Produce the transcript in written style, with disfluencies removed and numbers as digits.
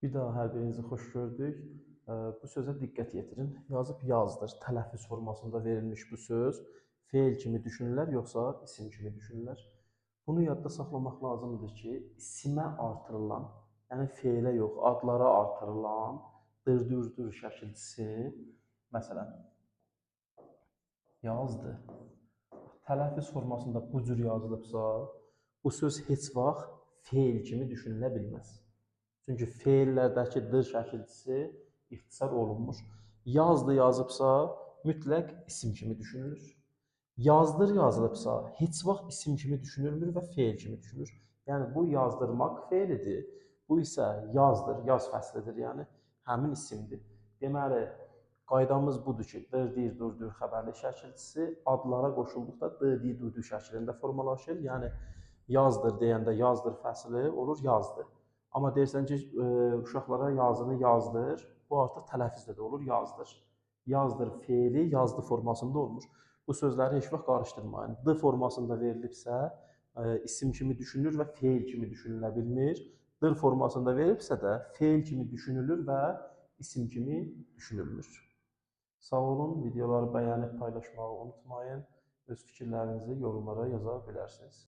Bir daha hər birinizi xoş gördük. Bu sözə diqqət yetirin. Yazıb yazdır. Tələffüz formasında verilmiş bu söz feil kimi düşünürlər, yoxsa isim kimi düşünürlər? Bunu yadda saxlamaq lazımdır ki, isimə artırılan, yəni feilə yox, adlara artırılan dır şəkilçisi, məsələn, yazdı. Tələffüz formasında bu cür yazılıbsa, bu söz heç vaxt feil kimi düşünülə bilməz. Çünki feillərdəki dır şəkilçisi ixtisar olunmuş. Yazdı yazıbsa, mütləq isim kimi düşünülür. Yazdır yazılıbsa, heç vaxt isim kimi düşünülmür və feil kimi düşünülür. Yəni bu yazdırmaq feilidir. Bu isə yazdır, yaz fəslidir. Yəni həmin isimdir. Deməli, qaydamız budur ki, dır, durdur xəbərli şəkilçisi adlara qoşulduqda dı, dudu şəklində formalaşır. Yəni yazdır deyəndə yazdır fəsli olur yazdı. Amma deyirsən ki, uşaqlara yazını yazdır, bu artıq tələffüzdə də olur yazdır. Yazdır feili yazdı formasında olmur. Bu sözləri heç vaxt qarışdırmayın. D formasında verilibsə, isim kimi düşünülür və feil kimi düşünülə bilmir. D formasında verilibsə də feil kimi düşünülür və isim kimi düşünülmür. Sağ olun, videoları bəyənib paylaşmağı unutmayın. Öz fikirlərinizi yorumlara yaza bilərsiniz.